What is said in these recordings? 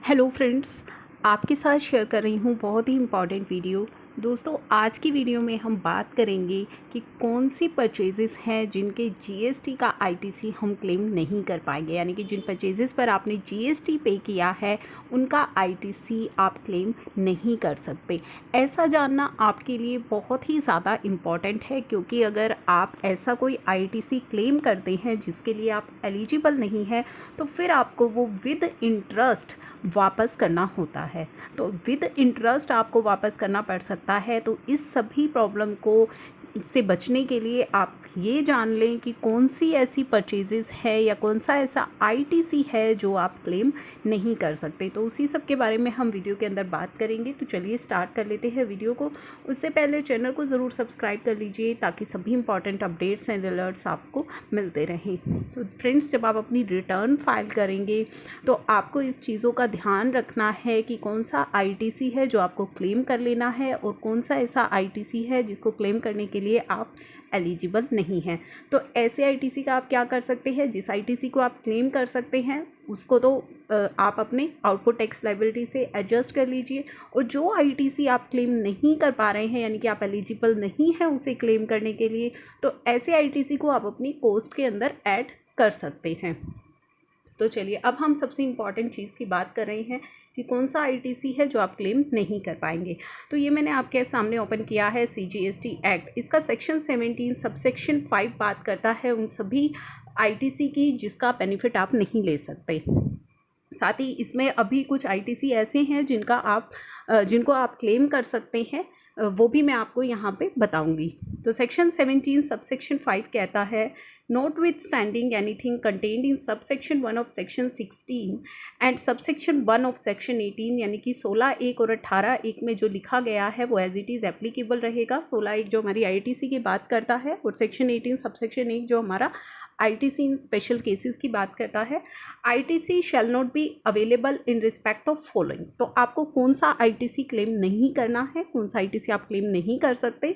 Hello friends, आपके साथ share कर रही हूँ बहुत ही इम्पॉर्टेंट वीडियो। दोस्तों, आज की वीडियो में हम बात करेंगे कि कौन सी परचेजेस हैं जिनके जीएसटी का आईटीसी हम क्लेम नहीं कर पाएंगे, यानी कि जिन परचेजेस पर आपने जीएसटी पे किया है उनका आईटीसी आप क्लेम नहीं कर सकते। ऐसा जानना आपके लिए बहुत ही ज़्यादा इम्पॉर्टेंट है, क्योंकि अगर आप ऐसा कोई आईटीसी क्लेम करते हैं जिसके लिए आप एलिजिबल नहीं हैं तो फिर आपको वो विद इंटरेस्ट वापस करना होता है। तो विद इंटरेस्ट आपको वापस करना पड़ सकता है। तो इस सभी प्रॉब्लम को से बचने के लिए आप ये जान लें कि कौन सी ऐसी परचेजेस है या कौन सा ऐसा आईटीसी है जो आप क्लेम नहीं कर सकते। तो उसी सब के बारे में हम वीडियो के अंदर बात करेंगे। तो चलिए स्टार्ट कर लेते हैं वीडियो को। उससे पहले चैनल को ज़रूर सब्सक्राइब कर लीजिए ताकि सभी इंपॉर्टेंट अपडेट्स एंड अलर्ट्स आपको मिलते रहें। तो फ्रेंड्स, जब आप अपनी रिटर्न फाइल करेंगे तो आपको इस चीज़ों का ध्यान रखना है कि कौन सा आईटीसी है जो आपको क्लेम कर लेना है और कौन सा ऐसा आईटीसी है जिसको क्लेम करने के लिए आप एलिजिबल नहीं हैं। तो ऐसे आईटीसी का आप क्या कर सकते हैं, जिस आईटीसी को आप क्लेम कर सकते हैं उसको तो आप अपने आउटपुट टैक्स लायबिलिटी से एडजस्ट कर लीजिए, और जो आईटीसी आप क्लेम नहीं कर पा रहे हैं यानी कि आप एलिजिबल नहीं हैं उसे क्लेम करने के लिए, तो ऐसे आईटीसी को आप अपनी कॉस्ट के अंदर ऐड कर सकते हैं। तो चलिए, अब हम सबसे इम्पॉर्टेंट चीज़ की बात कर रहे हैं कि कौन सा आईटीसी है जो आप क्लेम नहीं कर पाएंगे। तो ये मैंने आपके सामने ओपन किया है सीजीएसटी एक्ट। इसका सेक्शन 17 सबसेक्शन 5 बात करता है उन सभी आईटीसी की जिसका बेनिफिट आप नहीं ले सकते। साथ ही इसमें अभी कुछ आईटीसी ऐसे हैं जिनको आप क्लेम कर सकते हैं, वो भी मैं आपको यहाँ पे बताऊंगी। तो सेक्शन 17 सबसेक्शन 5 कहता है, notwithstanding anything contained in subsection 1 of section 16 and subsection 1 of section 18, यानी कि 16(1) और 18(1) में जो लिखा गया है वो एज इट इज़ एप्लीकेबल रहेगा। 16(1) जो हमारी आईटीसी की बात करता है और सेक्शन 18 सबसेक्शन 1 जो हमारा आईटीसी इन स्पेशल केसेस की बात करता है। ITC shall not be available in respect of following. तो आपको कौन सा आईटीसी क्लेम नहीं करना है, कौन सा आईटीसी आप क्लेम नहीं कर सकते।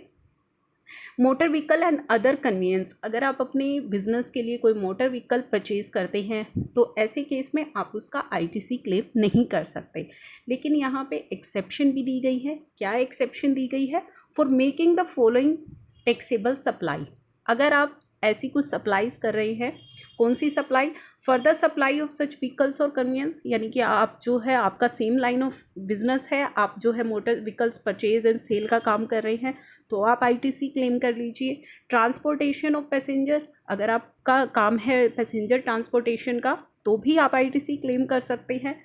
Motor vehicle and other convenience, अगर आप अपने बिजनेस के लिए कोई मोटर व्हीकल परचेज करते हैं तो ऐसे केस में आप उसका आईटीसी क्लेम नहीं कर सकते। लेकिन यहाँ पे एक्सेप्शन भी दी गई है। क्या एक्सेप्शन दी गई है? For making the following taxable supply. अगर आप ऐसी कुछ सप्लाईज कर रहे हैं, कौन सी supply? Further supply of such vehicles और कन्वीनियंस, यानी कि आप जो है आपका सेम लाइन ऑफ बिजनेस है, आप जो है motor vehicles purchase and sale का काम कर रहे हैं तो आप आईटीसी क्लेम कर लीजिए। ट्रांसपोर्टेशन ऑफ पैसेंजर, अगर आपका काम है पैसेंजर ट्रांसपोर्टेशन का तो भी आप आईटीसी क्लेम कर सकते हैं।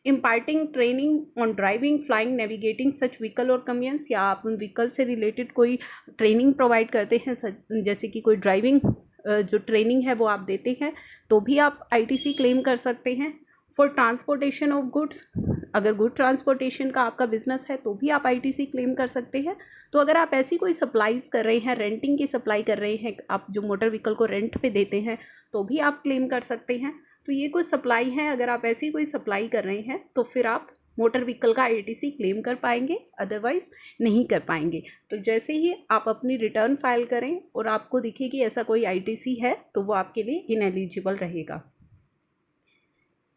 Imparting training on driving, flying, navigating such vehicle और कन्वीनियंस, या आप उन व्हीकल से रिलेटेड कोई ट्रेनिंग प्रोवाइड करते हैं, जैसे कि कोई ड्राइविंग जो ट्रेनिंग है वो आप देते हैं तो भी आप आईटीसी क्लेम कर सकते हैं। फॉर ट्रांसपोर्टेशन ऑफ गुड्स, अगर गुड ट्रांसपोर्टेशन का आपका बिजनेस है तो भी आप आईटीसी क्लेम कर सकते हैं। तो अगर आप ऐसी कोई सप्लाईज कर रहे हैं, रेंटिंग की सप्लाई कर रहे हैं, आप जो मोटर व्हीकल को रेंट पे देते हैं तो भी आप क्लेम कर सकते हैं। तो ये कुछ सप्लाई है, अगर आप ऐसी कोई सप्लाई कर रहे हैं तो फिर आप मोटर व्हीकल का आईटीसी क्लेम कर पाएंगे, अदरवाइज नहीं कर पाएंगे। तो जैसे ही आप अपनी रिटर्न फाइल करें और आपको दिखे कि ऐसा कोई आईटीसी है तो वो आपके लिए इनएलिजिबल रहेगा।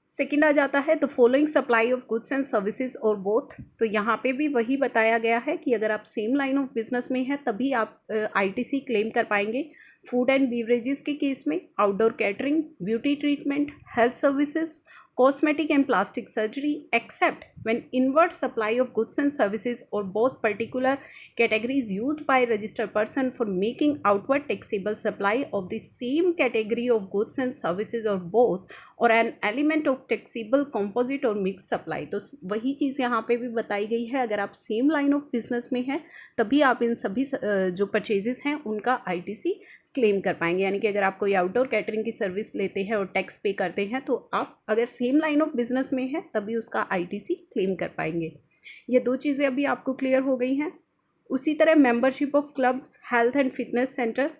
सेकेंड आ जाता है the following supply of goods and services or both. तो यहाँ पे भी वही बताया गया है कि अगर आप सेम लाइन ऑफ बिजनेस में हैं तभी आप आईटीसी क्लेम कर पाएंगे। फूड एंड बीवरेजेस के केस में, outdoor catering, beauty treatment, health services, cosmetic and plastic surgery, except when inward supply of goods and services or both particular categories used by registered person for making outward taxable supply of the same category of goods and services or both, or an element of taxable composite or mixed supply। तो वही चीज़ यहाँ पे भी बताई गई है, अगर आप सेम लाइन ऑफ बिजनेस में हैं तभी आप इन सभी जो परचेजेस हैं उनका आईटीसी क्लेम कर पाएंगे। यानी कि अगर आप कोई आउटडोर कैटरिंग की सर्विस लेते हैं और टैक्स पे करते हैं तो आप अगर सेम लाइन ऑफ बिजनेस में हैं तभी उसका आईटीसी क्लेम कर पाएंगे। ये दो चीज़ें अभी आपको क्लियर हो गई हैं। उसी तरह membership of club, health and fitness centre,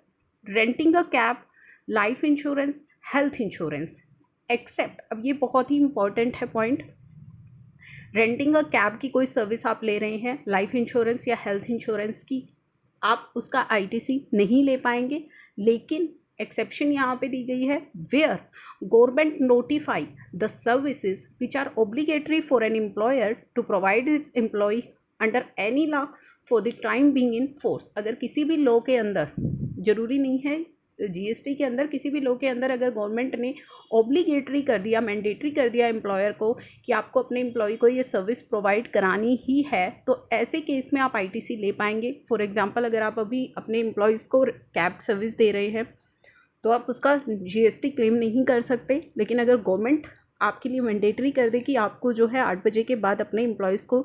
renting a cab, life insurance, health insurance, except, अब ये बहुत ही इंपॉर्टेंट है पॉइंट, रेंटिंग अ कैब की कोई सर्विस आप ले रहे हैं, लाइफ इंश्योरेंस या हेल्थ इंश्योरेंस की, आप उसका आईटीसी नहीं ले पाएंगे। लेकिन एक्सेप्शन यहाँ पे दी गई है, where government notify the services which are obligatory for an employer to provide its employ under any law for the time being in force. अगर किसी भी लॉ के अंदर, जरूरी नहीं है जीएसटी के अंदर, किसी भी लॉ के अंदर अगर गवर्नमेंट ने ऑब्लिगेटरी कर दिया, मैंडेटरी कर दिया एम्प्लॉयर को कि आपको अपने एम्प्लॉय को ये सर्विस प्रोवाइड करानी ही है, तो ऐसे केस में आप आईटीसी ले पाएंगे। फॉर एग्जांपल, अगर आप अभी अपने एम्प्लॉयज़ को कैब सर्विस दे रहे हैं तो आप उसका जीएसटी क्लेम नहीं कर सकते, लेकिन अगर गवर्नमेंट आपके लिए मैंडेटरी कर दे कि आपको जो है 8 बजे के बाद अपने एम्प्लॉयज़ को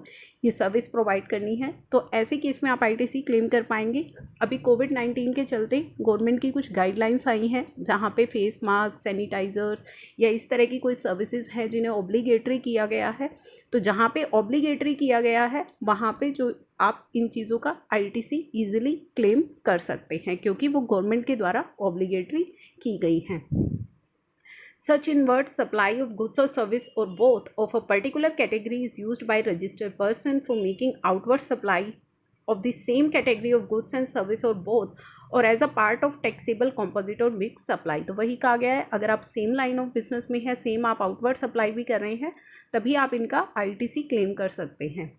ये सर्विस प्रोवाइड करनी है, तो ऐसे केस में आप आईटीसी क्लेम कर पाएंगे। अभी कोविड-19 के चलते गवर्नमेंट की कुछ गाइडलाइंस आई हैं जहाँ पे फेस मास्क, सैनिटाइज़र्स या इस तरह की कोई सर्विसेज है जिन्हें ऑब्लिगेटरी किया गया है, तो जहाँ पे ऑब्लिगेटरी किया गया है वहाँ पे जो आप इन चीज़ों का आईटीसी ईजिली क्लेम कर सकते हैं, क्योंकि वो गवर्नमेंट के द्वारा ऑब्लिगेटरी की गई हैं। Such inward supply of goods or service or both of a particular category is used by registered person for making outward supply of the same category of goods and service or both or as a part of taxable composite or mixed supply। तो वही कहा गया है, अगर आप same line of business में है, same आप आउटवर्ड सप्लाई भी कर रहे हैं, तभी आप इनका आईटीसी क्लेम कर सकते हैं।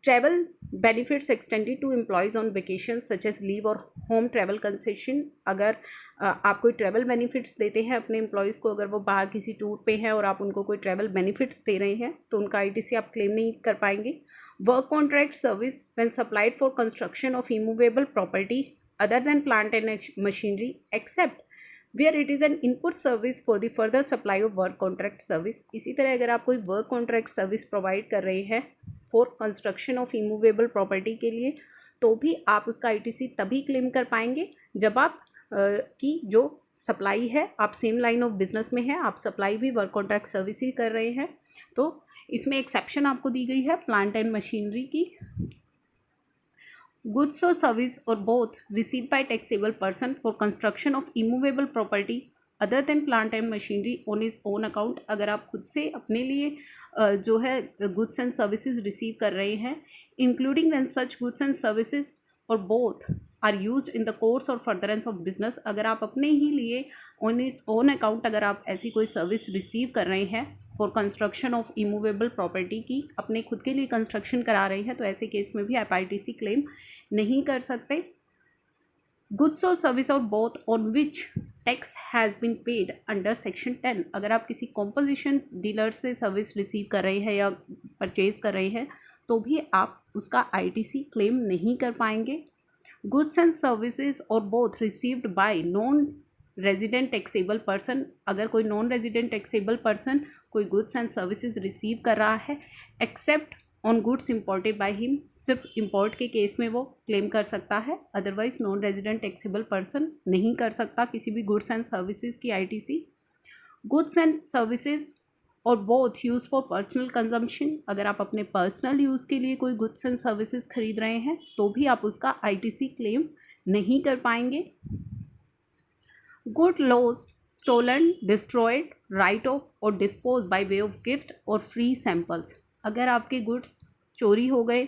Travel benefits extended to employees on vacation such as leave और होम ट्रैवल कंसेशन। अगर आप कोई ट्रैवल बेनिफिट्स देते हैं अपने एम्प्लॉयज़ को, अगर वो बाहर किसी टूर पे हैं और आप उनको कोई ट्रैवल बेनिफिट्स दे रहे हैं, तो उनका आईटीसी आप क्लेम नहीं कर पाएंगे। Work contract service when supplied for construction of immovable property other than plant and machinery except where it is an input service for the further supply of work contract service. इसी तरह अगर आप कोई work contract service provide कर रहे हैं for construction of immovable property के लिए, तो भी आप उसका आईटीसी तभी क्लेम कर पाएंगे जब आप की जो सप्लाई है, आप सेम लाइन ऑफ बिजनेस में है, आप सप्लाई भी वर्क कॉन्ट्रैक्ट सर्विस ही कर रहे हैं, तो इसमें एक्सेप्शन आपको दी गई है प्लांट एंड मशीनरी की। गुड्स और सर्विस और both receive by taxable person for construction of immovable property other than plant and machinery on is own account. अगर आप खुद से अपने लिए जो है गुड्स एंड सर्विसेज रिसीव कर रहे हैं, including when such goods and services or both are used in the course or furtherance of business. अगर आप अपने ही लिए ऑन इज ओन अकाउंट अगर आप ऐसी कोई सर्विस रिसीव कर रहे हैं for construction of immovable property की, अपने खुद के लिए कंस्ट्रक्शन करा रहे हैं, तो ऐसे केस में भी आप आईटीसी क्लेम नहीं कर सकते। गुड्स और सर्विस और both on which tax has been paid under section 10। अगर आप किसी कॉम्पोजिशन डीलर से सर्विस रिसीव कर रहे हैं या परचेज कर रहे हैं, तो भी आप उसका आईटीसी क्लेम नहीं कर पाएंगे। Goods and services or both received by non resident taxable person. अगर कोई नॉन रेजिडेंट टैक्सेबल पर्सन कोई गुड्स एंड सर्विसेज रिसीव कर रहा है, except on goods imported by him, सिर्फ इम्पोर्ट के केस में वो क्लेम कर सकता है, otherwise non resident taxable person नहीं कर सकता किसी भी गुड्स एंड सर्विसेज की ITC. Goods and services or both use for personal consumption. अगर आप अपने पर्सनल यूज़ के लिए कोई गुड्स एंड सर्विसेज खरीद रहे हैं, तो भी आप उसका आईटीसी क्लेम नहीं कर पाएंगे। Good lost, stolen, destroyed, write off or dispose by way of gift or free samples. अगर आपके गुड्स चोरी हो गए,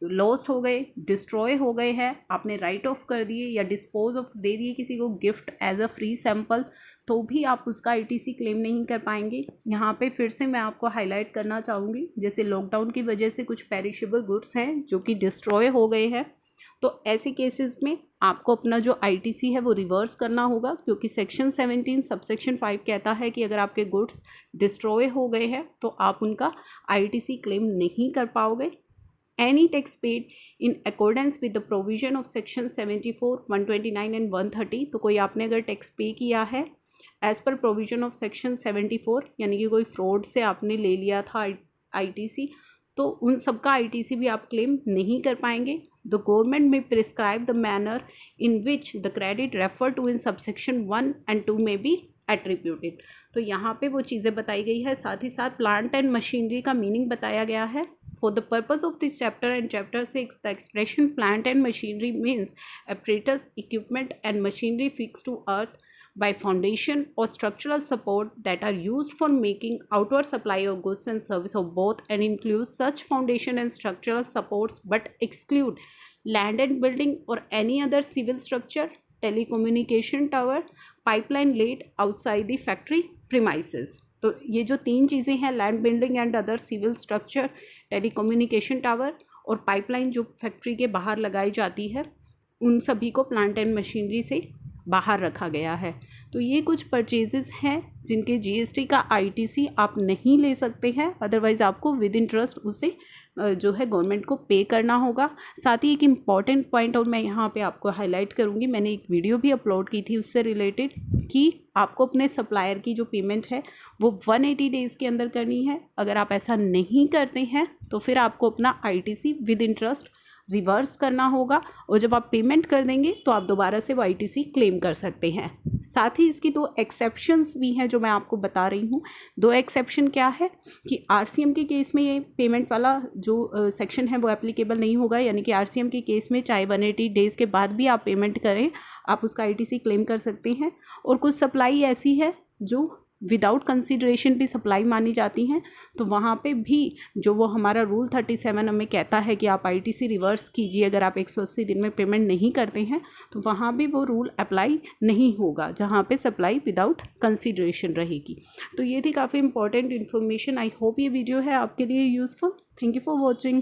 लॉस्ट हो गए, डिस्ट्रॉय हो गए हैं, आपने राइट ऑफ कर दिए या डिस्पोज ऑफ दे दिए किसी को gift as a free sample, तो भी आप उसका आईटीसी क्लेम नहीं कर पाएंगे। यहाँ पे फिर से मैं आपको हाईलाइट करना चाहूँगी, जैसे लॉकडाउन की वजह से कुछ पेरिशेबल गुड्स हैं जो कि डिस्ट्रॉय हो गए हैं, तो ऐसे केसेस में आपको अपना जो आईटीसी है वो रिवर्स करना होगा, क्योंकि सेक्शन 17 सबसेक्शन 5 कहता है कि अगर आपके गुड्स डिस्ट्रॉय हो गए हैं तो आप उनका आईटीसी क्लेम नहीं कर पाओगे। Any tax paid in accordance with the provision of section 74, 129 and 130। तो कोई आपने अगर टैक्स पे किया है as per provision of section 74, यानी कि कोई फ्रॉड से आपने ले लिया था आईटीसी, तो उन सब का आईटीसी भी आप क्लेम नहीं कर पाएंगे। The government may prescribe the manner in which the credit refer to in subsection 1 and 2 may be attributed. तो यहाँ पे वो चीज़ें बताई गई है, साथ ही साथ प्लांट एंड मशीनरी का मीनिंग बताया गया है। For the purpose of this chapter and chapter 6, the expression plant and machinery means apparatus, equipment and machinery fixed to earth by foundation or structural support that are used for making outward supply of goods and service of both, and includes such foundation and structural supports but exclude land and building or any other civil structure telecommunication tower, pipeline laid outside the factory premises. तो ये जो 3 चीज़ें हैं, land building and other civil structure, telecommunication tower और pipeline जो factory के बाहर लगाई जाती है, उन सभी को प्लांट एंड मशीनरी से बाहर रखा गया है। तो ये कुछ परचेजेस हैं जिनके जीएसटी का आईटीसी आप नहीं ले सकते हैं, अदरवाइज़ आपको विद इंटरेस्ट उसे जो है गवर्नमेंट को पे करना होगा। साथ ही एक इम्पॉर्टेंट पॉइंट और मैं यहाँ पे आपको हाईलाइट करूँगी, मैंने एक वीडियो भी अपलोड की थी उससे रिलेटेड, कि आपको अपने सप्लायर की जो पेमेंट है वो 180 डेज़ के अंदर करनी है। अगर आप ऐसा नहीं करते हैं तो फिर आपको अपना आईटीसी विद इंटरेस्ट रिवर्स करना होगा, और जब आप पेमेंट कर देंगे तो आप दोबारा से वो आईटीसी क्लेम कर सकते हैं। साथ ही इसकी 2 एक्सेप्शंस भी हैं जो मैं आपको बता रही हूँ। 2 एक्सेप्शन क्या है कि आरसीएम के केस में ये पेमेंट वाला जो सेक्शन है वो एप्लीकेबल नहीं होगा, यानी कि आरसीएम के केस में चाहे 180 डेज़ के बाद भी आप पेमेंट करें, आप उसका आईटीसी क्लेम कर सकते हैं। और कुछ सप्लाई ऐसी है जो विदाउट कंसिडरेशन भी सप्लाई मानी जाती हैं, तो वहाँ पे भी जो वो हमारा रूल 37 हमें कहता है कि आप आईटीसी रिवर्स कीजिए अगर आप 180 दिन में पेमेंट नहीं करते हैं, तो वहाँ भी वो रूल अप्लाई नहीं होगा जहाँ पे सप्लाई विदाउट कंसिडरेशन रहेगी। तो ये थी काफ़ी इंपॉर्टेंट इन्फॉर्मेशन। आई होप ये वीडियो है आपके लिए useful. Thank you for watching.